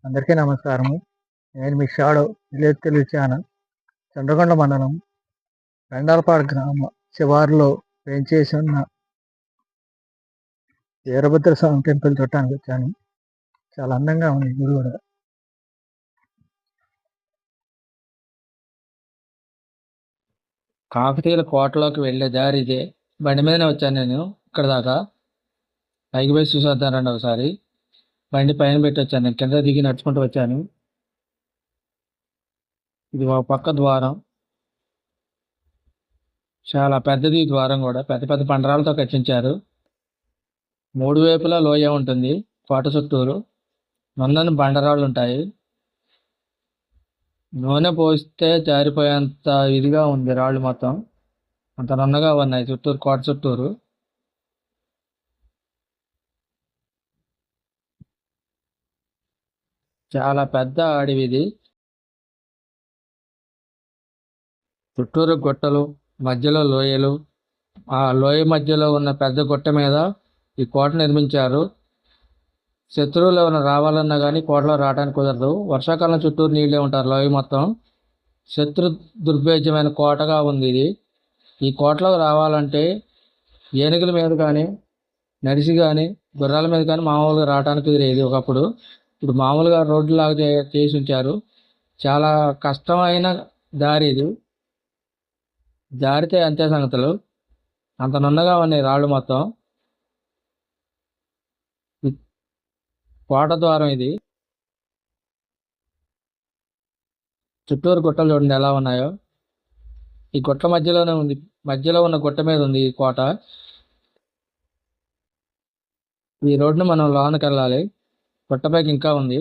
అందరికీ నమస్కారము. నేను మీ shadow village Telugu channel. Chandrakonda మండలం రండాలపాడు గ్రామ శివారులో వేంచేసి ఉన్న వీరభద్ర స్వామి టెంపుల్ చూడటానికి వచ్చాను. చాలా అందంగా ఉంది గుడి కూడా. కాకతీయుల కోటలోకి వెళ్ళే దారి ఇదే. బండి మీదనే వచ్చాను నేను ఇక్కడ దాకా. పైకి పోయి చూసొద్దానండి ఒకసారి. బండి పైన పెట్టి వచ్చాను, నేను కింద దిగి నడుచుకుంటూ వచ్చాను. ఇది ఒక పక్క ద్వారం, చాలా పెద్దది ఈ ద్వారం కూడా. పెద్ద పెద్ద పండరాలతో కట్టించారు. మూడు వైపులా లోయ ఉంటుంది కోట చుట్టూరు. నున్నని బండరాళ్ళు ఉంటాయి. నూనె పోస్తే జారిపోయేంత ఇదిగా ఉంది రాళ్ళు మొత్తం. అంత నున్నగా ఉన్నాయి చుట్టూరు, కోట చుట్టూరు. చాలా పెద్ద అడవి ఇది. చుట్టూరు గుట్టలు, మధ్యలో లోయలు. ఆ లోయ మధ్యలో ఉన్న పెద్ద గుట్ట మీద ఈ కోట నిర్మించారు. శత్రువులు ఎవరైనా రావాలన్నా కానీ కోటలో రావడానికి కుదరదు. వర్షాకాలం చుట్టూరు నీళ్ళే ఉంటారు లోయ మొత్తం. శత్రు దుర్భేద్యమైన కోటగా ఉంది ఇది. ఈ కోటలోకి రావాలంటే ఏనుగుల మీద కానీ, నడిచి కానీ, గుర్రాల మీద కానీ మామూలుగా రావడానికి కుదిరేది ఒకప్పుడు. ఇప్పుడు మామూలుగా రోడ్డులాగా చేసి ఉంచారు. చాలా కష్టమైన దారి ఇది. జారితే అంతే సంగతులు. అంత నున్నగా ఉన్నాయి రాళ్ళు మొత్తం. కోట ద్వారం ఇది. చుట్టూరు గుట్టలు చూడండి ఎలా ఉన్నాయో. ఈ గుట్ల మధ్యలోనే ఉంది, మధ్యలో ఉన్న గుట్ట మీద ఉంది ఈ కోట. ఈ రోడ్డును మనం లోనకి వెళ్ళాలి. గుట్టపైకి ఇంకా ఉంది.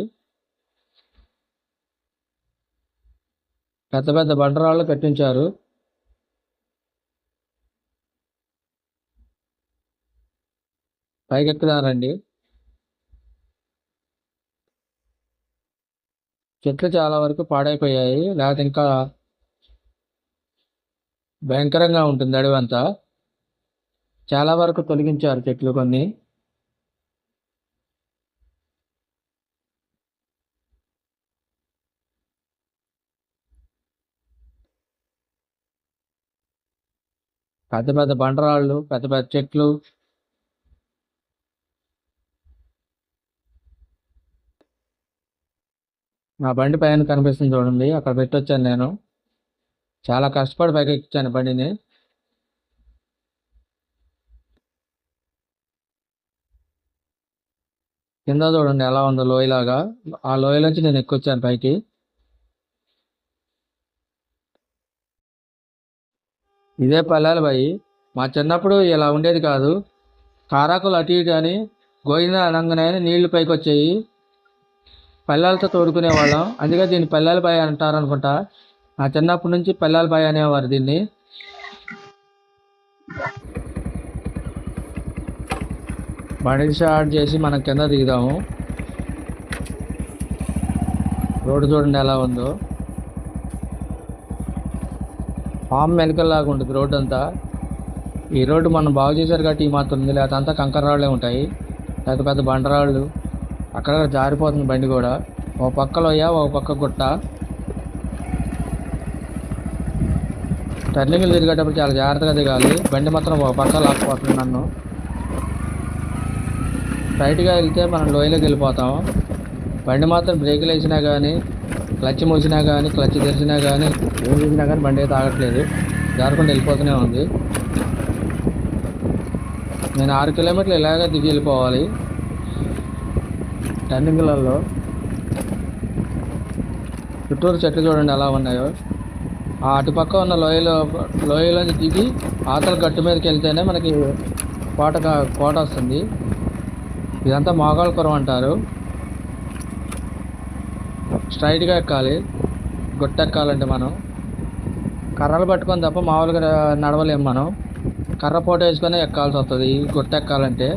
పెద్ద పెద్ద బండరాళ్ళు కట్టించారు. పైకి ఎక్కుదారండి. చెట్లు చాలా వరకు పాడైపోయాయి, లేకపోతే ఇంకా భయంకరంగా ఉంటుంది అడవి అంతా. చాలా వరకు తొలగించారు చెట్లు కొన్ని. పెద్ద పెద్ద బండరాళ్ళు, పెద్ద పెద్ద చెట్లు. నా బండి పైన కనిపిస్తుంది చూడండి, అక్కడ పెట్టొచ్చాను నేను. చాలా కష్టపడి పైకి ఎక్కించాను బండిని. కింద చూడండి ఎలా ఉందో లోయలాగా. ఆ లోయలోంచి నేను ఎక్కొచ్చాను పైకి. ఇదే పల్లెల బాయి. మా చిన్నప్పుడు ఇలా ఉండేది కాదు. కారాకులు అటు ఇటు అని గోయిన అనంగానే నీళ్లు పైకి వచ్చాయి. పల్లెలతో తోడుకునే వాళ్ళం, అందుకే దీన్ని పల్లెల బాయి అంటారు అనుకుంటా. నా చిన్నప్పటి నుంచి పల్లెల బాయి అనేవారు దీన్ని. బండి స్టార్ట్ చేసి మనం కింద దిగుదాము. రోడ్డు చూడండి ఎలా ఉందో. పాము మెలకల్లాగా ఉంటుంది రోడ్డు అంతా. ఈ రోడ్డు మనం బాగు చేశారు కాబట్టి ఈ మాత్రం ఉంది, లేకపోతే అంతా కంకర రాళ్ళే ఉంటాయి, పెద్ద పెద్ద బండరాళ్ళు. అక్కడ జారిపోతుంది బండి కూడా. ఒక పక్క లోయ, ఒక పక్క గుట్ట. టర్నింగ్లు తిరిగేటప్పుడు చాలా జాగ్రత్తగా దిగాలి. బండి మాత్రం ఒక పక్క లాక్కుపోతుంది నన్ను. స్ట్రైట్గా వెళ్తే మనం లోయలోకి వెళ్ళిపోతాం. బండి మాత్రం బ్రేకులు వేసినా కానీ, క్లచ్ మూసినా కానీ, క్లచ్ తెరిచినా కానీ, ఏం చేసినా కానీ బండి అయితే ఆగట్లేదు, జారకుండా వెళ్ళిపోతూనే ఉంది. నేను 6 కిలోమీటర్లు ఇలాగే దిగి వెళ్ళిపోవాలి టర్నింగ్లలో. చుట్టూరు చెట్లు చూడండి ఎలా ఉన్నాయో. ఆ అటుపక్క ఉన్న లోయలోంచి దిగి ఆతల గట్టు మీదకి వెళ్తేనే మనకి కోట వస్తుంది. ఇదంతా మోగాళ్ళపురం అంటారు. స్ట్రైట్గా ఎక్కాలి. గుట్ట ఎక్కాలంటే మనం కర్రలు పట్టుకొని తప్ప మామూలుగా నడవలేము. మనం కర్ర పోట వేసుకొని ఎక్కాల్సి వస్తుంది గుట్ట ఎక్కాలంటే.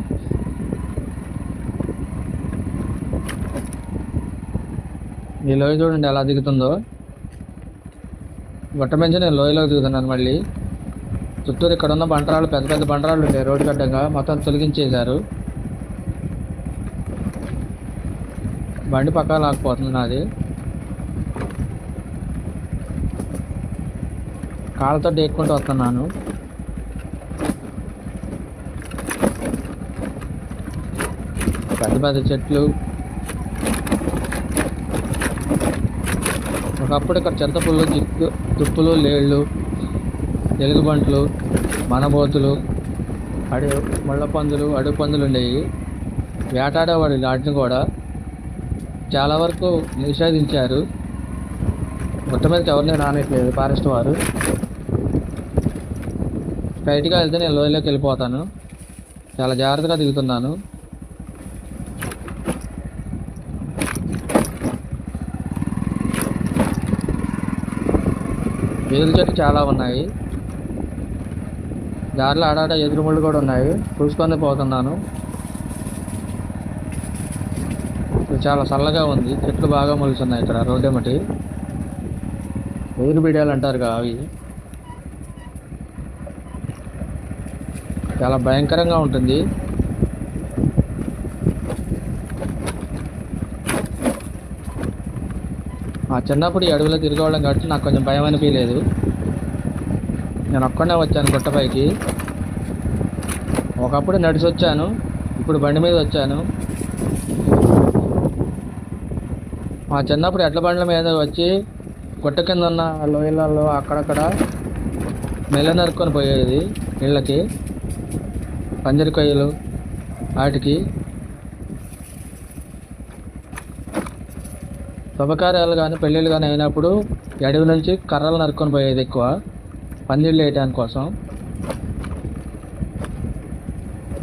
ఈ లోయ చూడండి ఎలా దిగుతుందో. గుట్ట మించి నేను లోయలోకి దిగుతున్నాను మళ్ళీ. చుట్టూరు ఇక్కడ ఉన్న బండరాళ్ళు, పెద్ద పెద్ద బండరాళ్ళు ఉంటాయి రోడ్డు గడ్డంగా, మొత్తం తొలగించేశారు. బండి పక్కన లాక్కుపోతుంది నాది. కాళ్ళతో డేక్కుంటూ వస్తున్నాను. పెద్ద పెద్ద చెట్లు. ఒకప్పుడు ఇక్కడ చింతపుల్లు, తుప్పులు, లేళ్ళు, ఎలుగుబంట్లు, మనబోతులు, ముళ్ళ పందులు, అడుగు పందులు ఉండేవి. వేటాడేవాడు వాటిని కూడా. చాలా వరకు నిషేధించారు. గుట్ట మీదకి ఎవరిని రానిట్లేదు ఫారెస్ట్ వారు. స్ట్రైట్గా వెళ్తే నేను లోయలోకి వెళ్ళిపోతాను. చాలా జాగ్రత్తగా దిగుతున్నాను. ఎదురు చెట్లు చాలా ఉన్నాయి. దారిలో ఆడాడ ఎదురు ముళ్ళు కూడా ఉన్నాయి. చూసుకొని పోతున్నాను. చాలా చల్లగా ఉంది. చెట్లు బాగా మొలుస్తున్నాయి ఇక్కడ రోడ్డేమటి. ఎదురు బిడ్డలు అంటారు అవి. చాలా భయంకరంగా ఉంటుంది. చిన్నప్పుడు ఈ అడవిలో తిరగవడం కాబట్టి నాకు కొంచెం భయం అనిపించలేదు. నేను ఒక్కడే వచ్చాను గుట్టపైకి. ఒకప్పుడు నడిచి వచ్చాను, ఇప్పుడు బండి మీద వచ్చాను. చిన్నప్పుడు ఎడ్ల బండ్ల మీద వచ్చి గుట్ట కింద ఉన్న లోయలలో అక్కడక్కడ మెల్ల నరుక్కొని పోయేది ఇళ్ళకి, పందిరికొయ్యలు వాటికి. శుభకార్యాలు కానీ పెళ్ళిళ్ళు కానీ అయినప్పుడు అడవి నుంచి కర్రలు నరుక్కొని పోయేది ఎక్కువ, పందిళ్ళు వేయడానికి కోసం.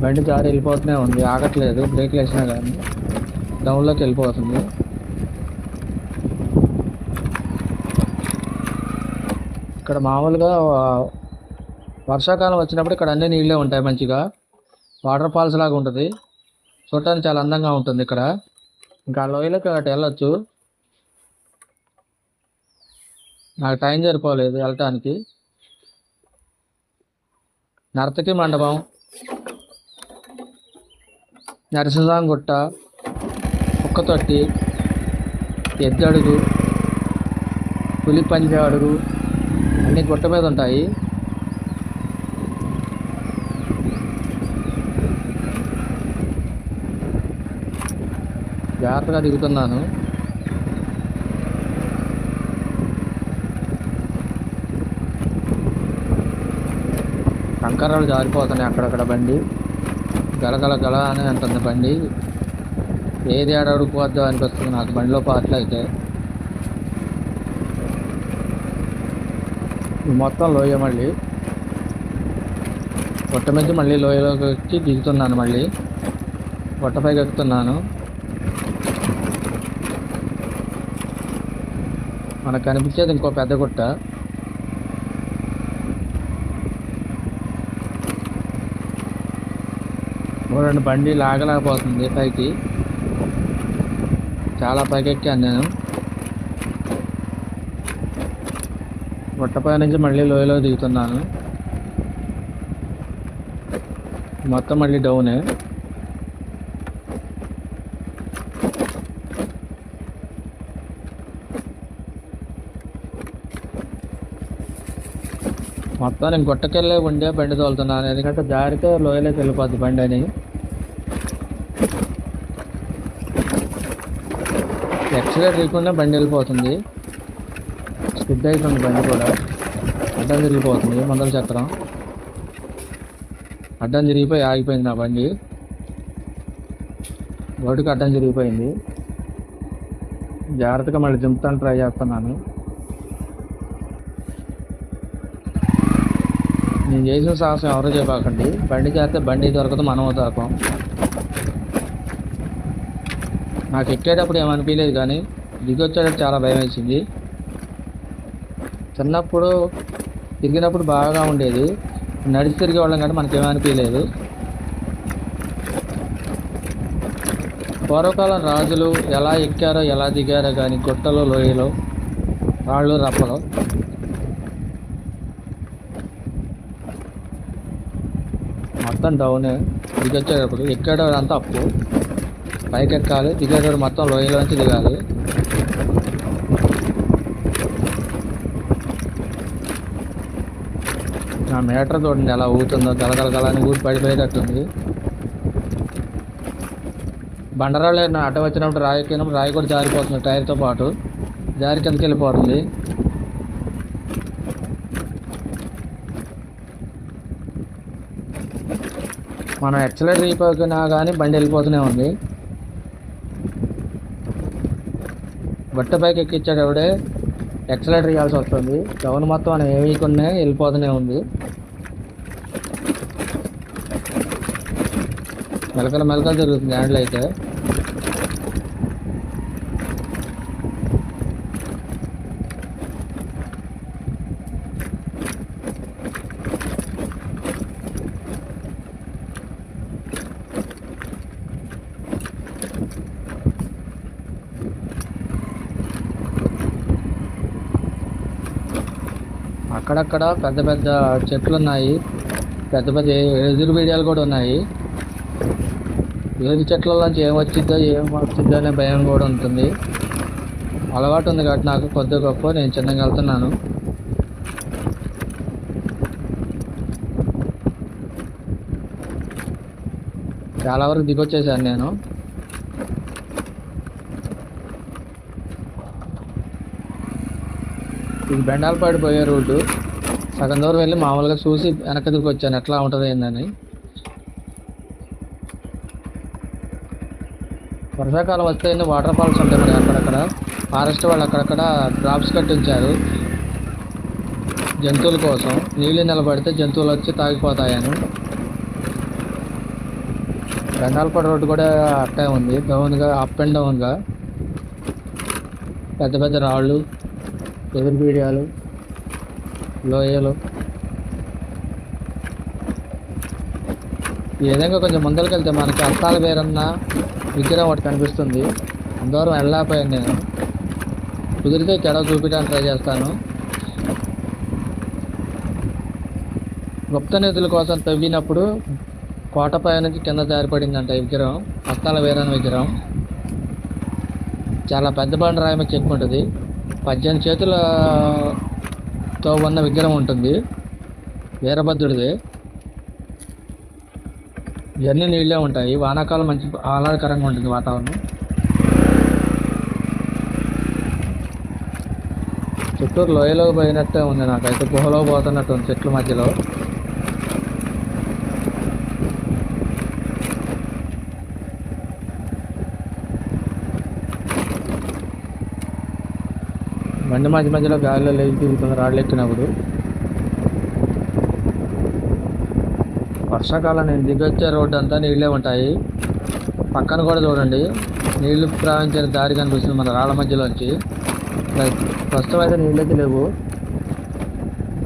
బండి జారి వెళ్ళిపోతూనే ఉంది, ఆగట్లేదు. బ్రేక్లు వేసినా కానీ డౌన్లోకి వెళ్ళిపోతుంది. ఇక్కడ మామూలుగా వర్షాకాలం వచ్చినప్పుడు ఇక్కడ అన్ని నీళ్ళే ఉంటాయి. మంచిగా వాటర్ ఫాల్స్ లాగా ఉంటుంది. చూడటానికి చాలా అందంగా ఉంటుంది ఇక్కడ. ఇంకా లోయలోకి అటు వెళ్ళొచ్చు. నాకు టైం సరిపోలేదు వెళ్ళటానికి. నర్తకి మండపం, నరసింహం గుట్ట, కుక్కతొట్టి, ఎద్దడుగు, పులి పంజా అడుగు అన్నీ గుట్ట మీద ఉంటాయి. జాగ్రత్తగా దిగుతున్నాను. కంకర్రాలు జారిపోతున్నాయి అక్కడక్కడ. బండి గలగల గల అని అంటుంది బండి. ఏది అడుగుపోద్దో అనిపిస్తుంది నాకు బండిలో పాటలు అయితే. మొత్తం లోయ. మళ్ళీ గుట్ట మీద మళ్ళీ లోయలోకి వచ్చి దిగుతున్నాను. మళ్ళీ గుట్టపైకి ఎక్కుతున్నాను. మనకు కనిపించేది ఇంకో పెద్ద గుట్ట. రెండు బండి లాగలేకపోతుంది పైకి. చాలా పైకి ఎక్కాను నేను. గుట్టపై నుంచి మళ్ళీ లోయలో దిగుతున్నాను. మొత్తం మళ్ళీ డౌనే. మొత్తం నేను గుట్టకెళ్ళే ఉండే బండి తోలుతున్నాను. ఎందుకంటే జారితే లోయలోకి వెళ్ళిపోద్ది బండి అని. ఎక్సలేటర్ లేకుండా బండి వెళ్ళిపోతుంది. స్కిడ్ అవుతుంది బండి కూడా. అడ్డం తిరిగిపోతుంది ముందర చక్రం. అడ్డం తిరిగిపోయి ఆగిపోయింది నా బండి. రోడ్డుకి అడ్డం తిరిగిపోయింది. జాగ్రత్తగా మళ్ళీ దింపుతాను ట్రై చేస్తున్నాను. నేను చేసిన సాహసం ఎవరో చెప్పకండి. బండి చేస్తే బండి దొరకదు, మనం దొరకం. నాకు ఎక్కేటప్పుడు ఏమనిపించలేదు కానీ దిగి వచ్చేటప్పుడు చాలా భయం వేసింది. చిన్నప్పుడు తిరిగినప్పుడు బాగా ఉండేది. నడిచి తిరిగే వాళ్ళం కానీ మనకేమనిపించలేదు. పూర్వకాలం రాజులు ఎలా ఎక్కారో ఎలా దిగారో కానీ గుట్టలు, లోయలు, రాళ్ళు, రప్పలు. మొత్తం డౌనే. దిగొచ్చేటప్పుడు ఎక్కేటప్పుడు అంతా అప్పు. పైకి ఎక్కాలి, దిగేటప్పుడు మొత్తం లోయలోంచి దిగాలి. నా మీటర్ చూడండి ఎలా ఊగుతుందో, గలగలగలని ఊరి పడిపోయేటట్టుంది. బండరాళ్ళు అడ్డ వచ్చినప్పుడు రాయి ఎక్కినప్పుడు రాయి కూడా జారిపోతుంది, టైర్తో పాటు జారి కిందకి వెళ్ళిపోతుంది. మనం ఎక్సలేటర్ అయిపోయినా కానీ బండి వెళ్ళిపోతూనే ఉంది. బట్ట పైకి ఎక్కించేటప్పుడే ఎక్సలేటర్ ఇవ్వాల్సి వస్తుంది. డౌన్ మొత్తం మనం ఏమీయకుండా వెళ్ళిపోతూనే ఉంది. మెలకలు జరుగుతుంది హ్యాండిల్ అయితే. అక్కడక్కడ పెద్ద పెద్ద చెట్లు ఉన్నాయి, పెద్ద పెద్ద ఎదురు బీడియాలు కూడా ఉన్నాయి. ఏది చెట్లలోంచి ఏం వచ్చిద్దో అనే భయం కూడా ఉంటుంది. అలవాటు ఉంది కాబట్టి నాకు కొద్ది గొప్ప నేను చిన్నగా వెళ్తున్నాను. చాలా వరకు దిగొచ్చేసాను నేను. ఇది బెండాలపాడు పోయే రోడ్డు. సగం దూరం వెళ్ళి మామూలుగా చూసి వెనక్కి దిగి వచ్చాను ఎట్లా ఉంటుంది ఏందని. వర్షాకాలం వస్తే వాటర్ ఫాల్స్ ఉంటాయి మరి అక్కడక్కడ. ఫారెస్ట్ వాళ్ళు అక్కడక్కడ డ్రాప్స్ కట్టించారు జంతువుల కోసం. నీళ్ళు నిలబడితే జంతువులు వచ్చి తాగిపోతాయని. బెండాలపాడు రోడ్డు కూడా అట్టే ఉంది, డౌన్గా అప్ అండ్ డౌన్గా. పెద్ద పెద్ద రాళ్ళు, ఎదురు బీడియాలు, లోయలు. ఈ విధంగా కొంచెం ముందరికి వెళ్తే మనకి అస్తాల వేరన్న విగ్రహం ఒకటి కనిపిస్తుంది. అందరం వెళ్ళలేకపోయాను నేను. కుదిరితే కెడ చూపించడానికి ట్రై చేస్తాను. గుప్త నిధుల కోసం తవ్వినప్పుడు కోటపై నుంచి కింద జారిపడిందంట ఈ విగ్రహం, అస్తాల వీరన్న విగ్రహం. చాలా పెద్ద బండరాయి మీద చెక్కు ఉంటుంది. 18 చేతులతో ఉన్న విగ్రహం ఉంటుంది, వీరభద్రుడిది. ఇవన్నీ నీళ్ళే ఉంటాయి. వానాకాలం మంచి ఆహ్లాదకరంగా ఉంటుంది వాతావరణం. చుట్టూరు లోయలోకి పోయినట్టే ఉంది నాకైతే, గుహలో పోతున్నట్టు ఉంది చెట్ల మధ్యలో. బండి మధ్యలో గాలిలో లేచి తిరుగుతుంది రాళ్ళు ఎక్కినప్పుడు. వర్షాకాలం నేను దిగొచ్చే రోడ్డు అంతా నీళ్ళే ఉంటాయి. పక్కన కూడా చూడండి నీళ్లు ప్రవహించిన దారి కనిపిస్తుంది మన రాళ్ళ మధ్యలోంచి. ప్రస్తుతం అయితే నీళ్ళైతే లేవు.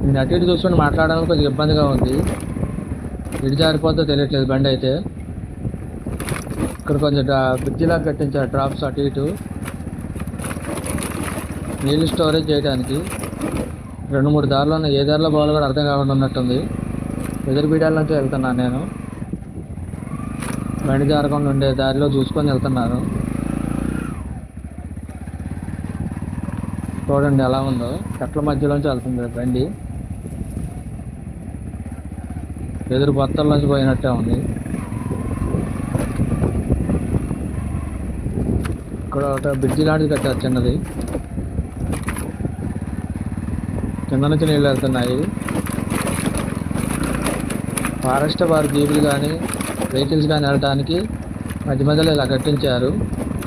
నేను అటు ఇటు చూసుకొని మాట్లాడడానికి కొంచెం ఇబ్బందిగా ఉంది. ఇటు జారిపోతే తెలియట్లేదు బండి అయితే. ఇక్కడ కొంచెం బ్రిడ్జిలాగా కట్టించారు డ్రాప్స్ అటు ఇటు, నీళ్ళు స్టోరేజ్ చేయడానికి. 2-3 దారులు ఉన్నాయి, ఏ దారిలో పోవాలో కూడా అర్థం కాకుండా ఉన్నట్టుంది. ఎదురు బీడాల నుంచి వెళ్తున్నాను నేను. బండి జారకుండా ఉండే దారిలో చూసుకొని వెళ్తున్నాను. చూడండి ఎలా ఉందో, చెట్ల మధ్యలోంచి వెళ్తుంది బండి. ఎదురు బొత్తల్లోంచి పోయినట్టే ఉంది. ఇక్కడ ఒక బ్రిడ్జి లాంటిది కట్టారు చిన్నది, కింద నుంచి నీళ్ళు వెళ్తున్నాయి. ఫారెస్ట్ వారి జీపులు కానీ వెహికల్స్ కానీ వెళ్ళడానికి మధ్యలో ఇలా కట్టించారు,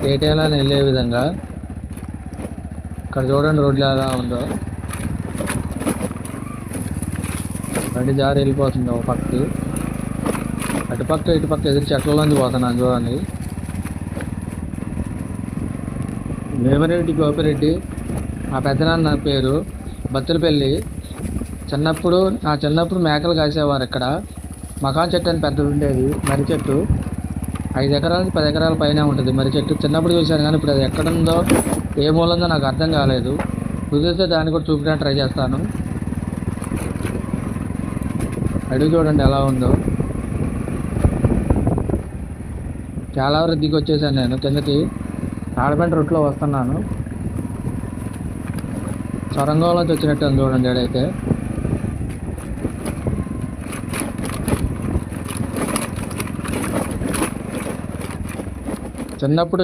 ఏ టైంలో వెళ్ళే విధంగా. ఇక్కడ చూడండి రోడ్లు ఎలా ఉందో, బండి జారి వెళ్ళిపోతుంది ఒక పక్కకి. అటుపక్క ఇటుపక్క ఎదురు చెట్లలోంచి పోతున్నాను చూడండి. వేమిరెడ్డి గోపిరెడ్డి మా పెద్దనాన్న పేరు. బత్తులపల్లి. నా చిన్నప్పుడు మేకలు కాసేవారు ఇక్కడ. మకాన్ చెట్టు అని పెద్దది ఉండేది, మర్రి చెట్టు. 5 ఎకరాల నుంచి 10 ఎకరాల పైన ఉంటుంది మర్రి చెట్టు. చిన్నప్పుడు చూశాను కానీ ఇప్పుడు అది ఎక్కడుందో ఏ మూలందో నాకు అర్థం కాలేదు. కుదిరితే దాన్ని కూడా చూపించడానికి ట్రై చేస్తాను. అడుగు చూడండి ఎలా ఉందో, చాలా వరకు దిగి వచ్చేసాను నేను కిందకి. తాడపంట రూట్లో వస్తున్నాను. సొరంగంలోంచి వచ్చినట్టు ఉంది చూడండి ఏడైతే. చిన్నప్పుడు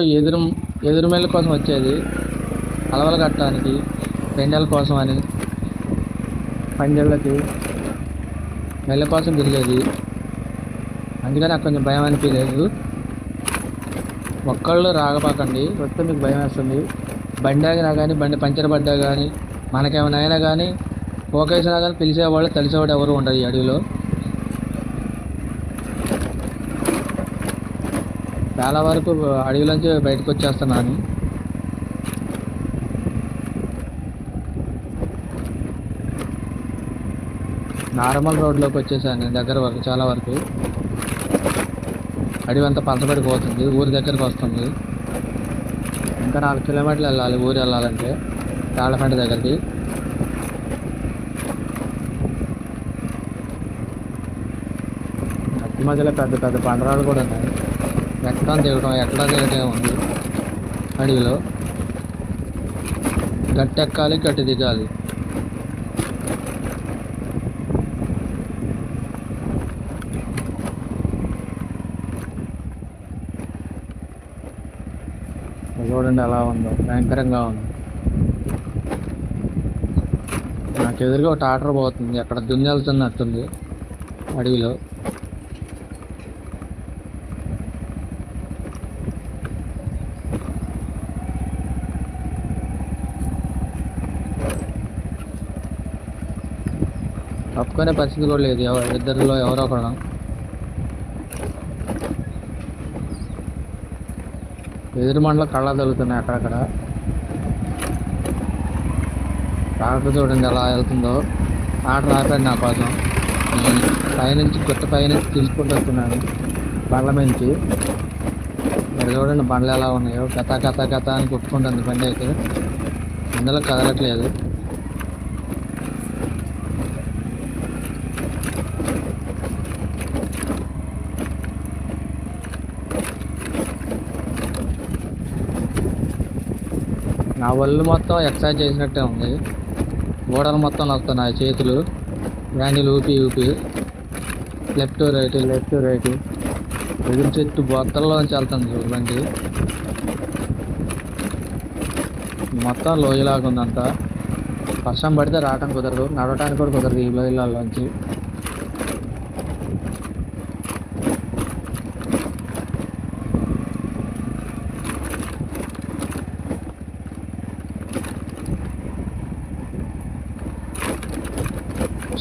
ఎదురుమెల్ల కోసం వచ్చేది, అలవలు కట్టడానికి, పెండల కోసం అని, పంజళ్ళకి మెల్ల కోసం తిరిగేది. అందుకని నాకు కొంచెం భయం అనిపించలేదు. ఒక్కళ్ళు రాగపాకండి, వస్తే మీకు భయం వేస్తుంది. బండి ఆగినా కానీ, బండి పంచర్ పడ్డా కానీ, మనకేమైనా అయినా కానీ, పోకేసినా కానీ పిలిచేవాళ్ళు తెలిసేవాడు ఎవరు ఉండరు ఈ అడవిలో. చాలా వరకు అడవిలోంచి బయటకు వచ్చేస్తున్నాను. నార్మల్ రోడ్లోకి వచ్చేసాను దగ్గర వరకు. చాలా వరకు అడవి అంతా పలచబడిపోతుంది, ఊరి దగ్గరకు వస్తుంది. ఇంకా 4 కిలోమీటర్లు వెళ్ళాలి ఊరు వెళ్ళాలంటే తాళ్ళపంట దగ్గరికి. మధ్య మధ్యలో పెద్ద పెద్ద బండరాలు కూడా ఉన్నాయి. ఎక్కడం దిగటం ఉంది అడవిలో. గట్టి ఎక్కాలి, గట్టి దిగాలి. చూడండి ఎలా ఉందో, భయంకరంగా ఉంది. నాకు ఎదురుగా ఒక ట్రాక్టర్ పోతుంది, అక్కడ దున్ని వెళ్తున్నట్టుంది అడవిలో. తప్పుకునే పరిస్థితి కూడా లేదు, ఇద్దరిలో ఎవరో ఒకరు. ఎదురు మండలో కళ్ళ తగులుతున్నాయి అక్కడక్కడ. ట్రాక్టర్ చూడండి ఎలా వెళ్తుందో. ట్రాక్టర్ ఆపాడు నా కోసం. పైనుంచి గుట్ట పైనుంచి తీసుకుంటూ వస్తున్నాను బండ్ల నుంచి. ఇక్కడ చూడండి బండ్లు ఎలా ఉన్నాయో, గత అని కొట్టుకుంటుంది బండి అయితే. అందులో కదలట్లేదు. నా ఒళ్ళు మొత్తం ఎక్సర్సైజ్ చేసినట్టే ఉంది. గోడలు మొత్తం నొస్తున్నాయి చేతులు, హ్యాండిల్ ఊపి లెఫ్ట్ రైట్ ఎదురు చెట్టు బొత్తల్లోంచి వెళ్తుంది చూడండి. మొత్తం లోయలాగా ఉందంతా. వర్షం పడితే రావటం కుదరదు, నడవటానికి కూడా కుదరదు ఈ లోయలలోంచి.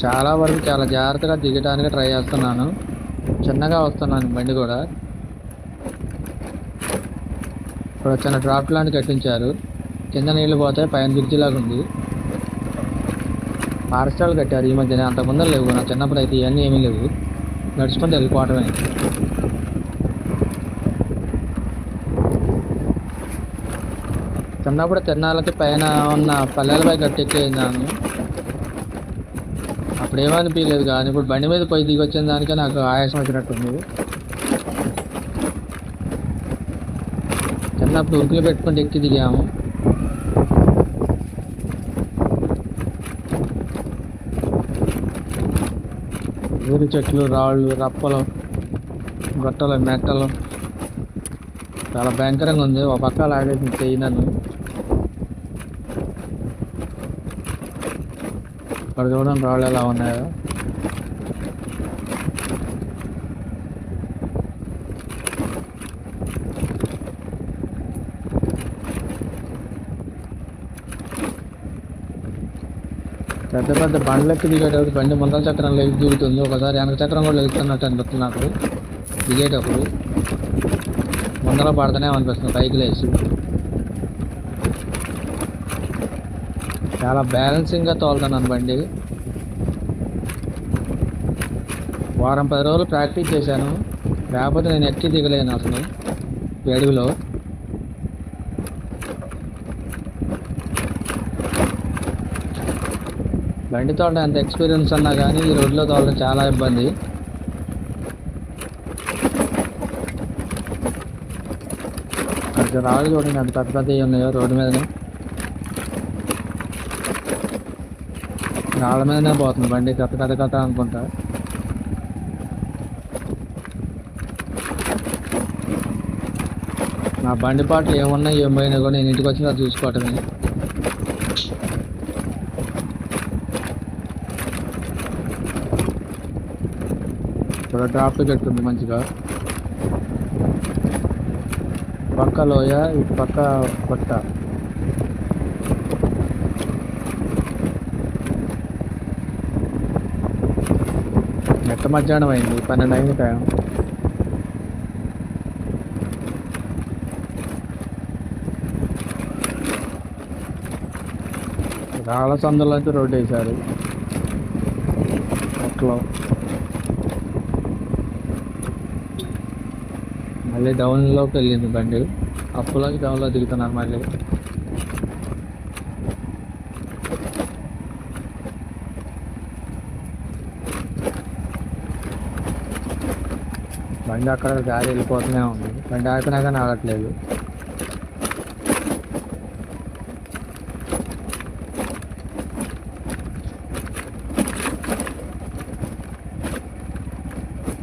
చాలా వరకు చాలా జాగ్రత్తగా దిగటానికి ట్రై చేస్తున్నాను. చిన్నగా వస్తున్నాను బండి కూడా. ఇక్కడ చిన్న డ్రాప్ లాంటి కట్టించారు, కింద నీళ్ళు పోతే పైన బ్రిడ్జి లాగా ఉంది. పార్స్టాలు కట్టారు ఈ మధ్యనే, అంతకుముందు లేవు. నా చిన్నప్పుడు అయితే ఇవన్నీ ఏమీ లేవు, నడుచుకుంటూ వెళ్ళిపోవటమే. చిన్నప్పుడు తిరణాలకి పైన ఉన్న పల్లెలపై కట్టెక్కేదాను. అప్పుడు ఏమనిపించలేదు, కానీ ఇప్పుడు బండి మీద పోయి దిగి వచ్చిన దానికే నాకు ఆయాసం వచ్చినట్టుంది. చిన్నప్పుడు ఉరుకులు పెట్టుకుంటే ఎక్కి దిగాము. ఊరి చెట్లు, రాళ్ళు, రప్పలు, గొట్టలు, మెట్టలు చాలా భయంకరంగా ఉంది. ఒక పక్క లాగేసి చెయ్యి నన్ను. ఇక్కడ చూడండి రాళ్ళు ఎలా ఉన్నాయో. పెద్ద పెద్ద బండ్లెక్కి దిగేటప్పుడు బండి ముందర చక్రం లేచి దిగుతుంది, ఒకసారి వెనక చక్రం కూడా లేస్తున్నట్టు అనిపిస్తుంది నాకు దిగేటప్పుడు. ముందర పడతానే అనిపిస్తుంది పైకి లేచి. చాలా బ్యాలెన్సింగ్గా తోలుతున్నాను బండి. వారం 10 రోజులు ప్రాక్టీస్ చేశాను, లేకపోతే నేను ఎక్కి దిగలేను అసలు ఈ అడవిలో. బండి తోలడం ఎంత ఎక్స్పీరియన్స్ అన్నా కానీ ఈ రోడ్లో తోలడం చాలా ఇబ్బంది. రాళ్ళు చూడండి అంత పెద్ద పెద్దవి ఉన్నాయో రోడ్డు మీదనే. రాళ్ళ మీదనే పోతుంది బండి కథ కథ కథ అనుకుంటా. నా బండి పాటలు ఏమున్నా ఏం పోయినా కూడా నేను ఇంటికి వచ్చినా చూసుకోవటమే. ఇక్కడ డ్రాప్ ఉంది మంచిగా. పక్క లోయ ఇటు పక్క కొట్ట. నెట్ట మధ్యాహ్నం అయింది, 12 అయింది టైం. రాళ్ళ సందులోంచి రోడ్డు వేశారు అట్లా. మళ్ళీ డౌన్లోకి వెళ్ళింది బండి. అప్పులోకి డౌన్లో దిగుతున్నారు మళ్ళీ. బండి అక్కడ గాలి వెళ్ళిపోతూనే ఉంది. బండి ఆపినా కానీ ఆగట్లేదు.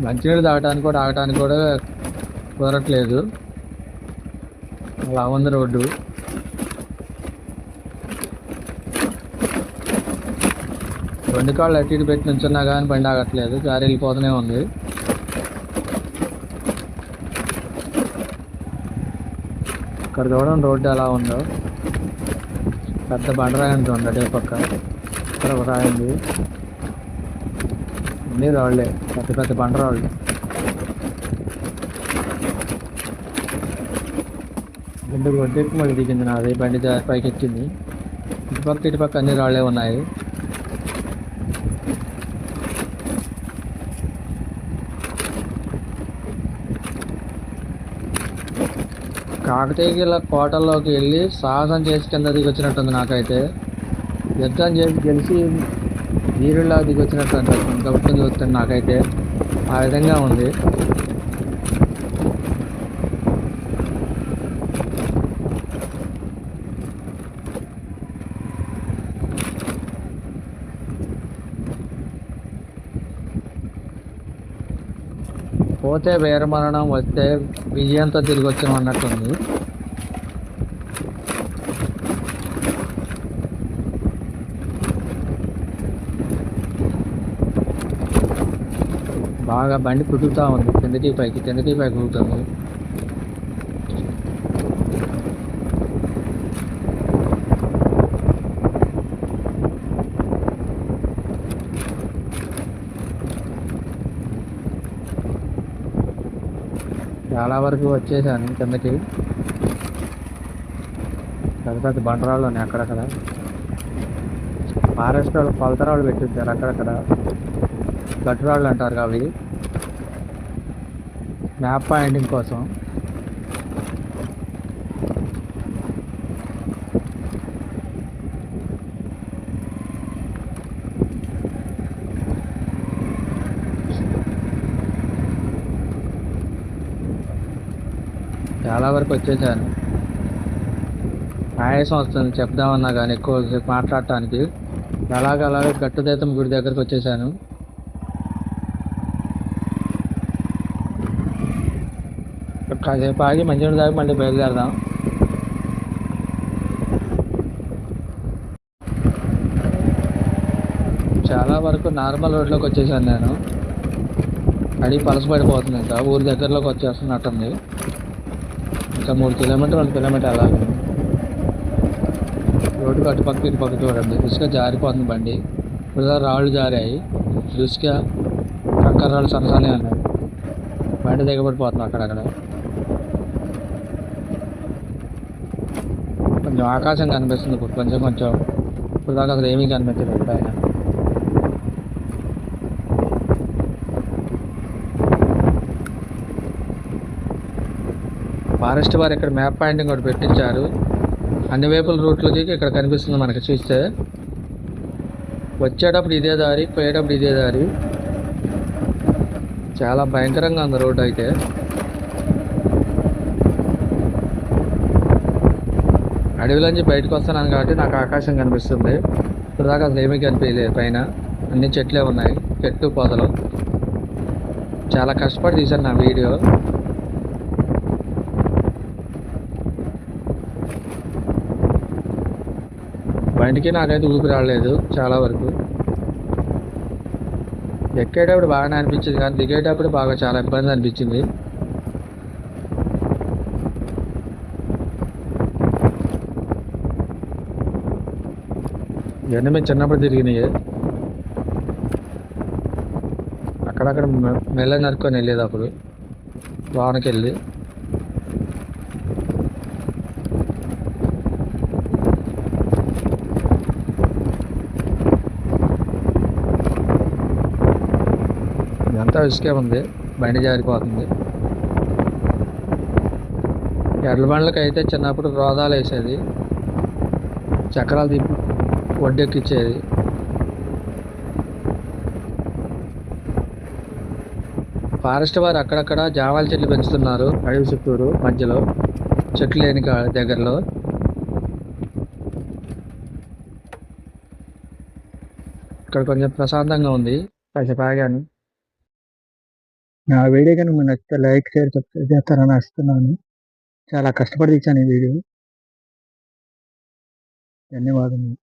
మంచినీళ్ళు తాగడానికి కూడా ఆగటానికి కూడా కుదరట్లేదు, అలా ఉంది రోడ్డు. రెండు కాళ్ళు అటు ఇటు పెట్టి నుంచున్నా కానీ బండి ఆగట్లేదు, గారి వెళ్ళిపోతూనే ఉంది. ఇక్కడ చూడండి రోడ్డు ఎలా ఉందో. పెద్ద బండరాయి ఉంటుంది అదే పక్క. ఇక్కడ ఒక రాయి ఉంది, అన్నీ రాళ్ళే, పెద్ద పెద్ద బండరాళ్ళు. బండి ఒడ్డెక్కి మళ్ళీ దిగింది నాది. బండి పైకి ఎక్కింది. ఇటుపక్క అన్ని రాళ్ళే ఉన్నాయి. కాకతీయ కోటల్లోకి వెళ్ళి సాహసం చేసి కింద దిగి వచ్చినట్టుంది నాకైతే. యుద్ధం చేసి గెలిచి వీరుల్లా దిగి వచ్చినట్టు అనిపిస్తుంది గౌతమ్ చూస్తుంది నాకైతే. ఆ విధంగా ఉంది. పోతే వీరమరణం, వస్తే విజయంతో తిరిగి వచ్చాం అన్నట్టుంది. బాగా బండి కుదురుతూ ఉంది, కిందకి పైకి ఊగుతుంది. చాలా వరకు వచ్చేసాను కిందకి. పెద్ద పెద్ద బండరాళ్ళు ఉన్నాయి అక్కడక్కడ. ఫారెస్ట్ వాళ్ళు కొలతరాళ్ళు పెట్టించారు అక్కడక్కడ. గట్టురాళ్ళు అంటారు అవి, మ్యాప్ పాయింటింగ్ కోసం. చాలా వరకు వచ్చేసాను. ఆయాసం వస్తుంది చెప్దామన్నా కానీ ఎక్కువసేపు మాట్లాడటానికి. అలాగే గట్టుదైతం గుడి దగ్గరకు వచ్చేసాను. కాసేపు ఆగి మంచినీళ్ళు తాగి మళ్ళీ బయలుదేరదాం. చాలా వరకు నార్మల్ రోడ్లోకి వచ్చేసాను నేను. అడిగి పలసపడిపోతుంది, ఇంకా ఊరి దగ్గరలోకి వచ్చేస్తున్నట్టుంది. ఇంకా 3 కిలోమీటర్లు 1 కిలోమీటర్ అలాగే. రోడ్డుకి అటుపక్క ఇటుపక్క చూడండి, ఇసుక జారిపోతుంది బండి. ఇప్పుడు రాళ్ళు జారాయి, ఇసుక కంకర రాళ్ళు సన్నసానే ఉన్నాయి. బండి దిగబడిపోతుంది అక్కడక్కడ. కొంచెం ఆకాశం కనిపిస్తుంది ఇప్పుడు కొంచెం. ఇప్పుడు దాకా అసలు ఏమీ కనిపించలేదు పైన. ఫారెస్ట్ వారు ఇక్కడ మ్యాప్ పాయింటింగ్ కూడా పెట్టించారు. అన్ని వైపుల రూట్లకి ఇక్కడ కనిపిస్తుంది మనకి చూస్తే. వచ్చేటప్పుడు ఇదే దారి, పోయేటప్పుడు ఇదే దారి. చాలా భయంకరంగా ఉంది రోడ్డు అయితే. అడవిలోంచి బయటకు వస్తున్నాను కాబట్టి నాకు ఆకాశం కనిపిస్తుంది. ఇప్పుడు దాకా అసలు ఏమీ కనిపించలేదు. పైన అన్ని చెట్లే ఉన్నాయి, చెట్టు పొదలు. చాలా కష్టపడి తీశాను నా వీడియో. బండికి నాకైతే ఊపిరి రాలేదు చాలా వరకు. ఎక్కేటప్పుడు బాగానే అనిపించింది కానీ దిగేటప్పుడు బాగా చాలా ఇబ్బంది అనిపించింది. ఇవన్నీ మేము చిన్నప్పుడు తిరిగినాయి. అక్కడక్కడ మెల్ల నరుక్కొని వెళ్ళేది అప్పుడు వానకి వెళ్ళి. ఇదంతా ఇసుకే ఉంది, బండి జారిపోతుంది. ఎడ్ల బండ్లకి అయితే చిన్నప్పుడు రోదాలు వేసేది, చక్రాలు తిప్పి ఒడ్డెక్కిచ్చేది. ఫారెస్ట్ వారు అక్కడక్కడ జామాల చెట్లు పెంచుతున్నారు అడవి చుట్టూరు మధ్యలో, చెట్లు లేని దగ్గరలో. ఇక్కడ కొంచెం ప్రశాంతంగా ఉంది. కాసేపు ఆగాను. నా వీడియో కనుక మీకు నచ్చితే లైక్ షేర్ సబ్స్క్రైబ్ చేస్తారని ఆశిస్తున్నాను. చాలా కష్టపడి తీశాను ఈ వీడియో. ధన్యవాదములు.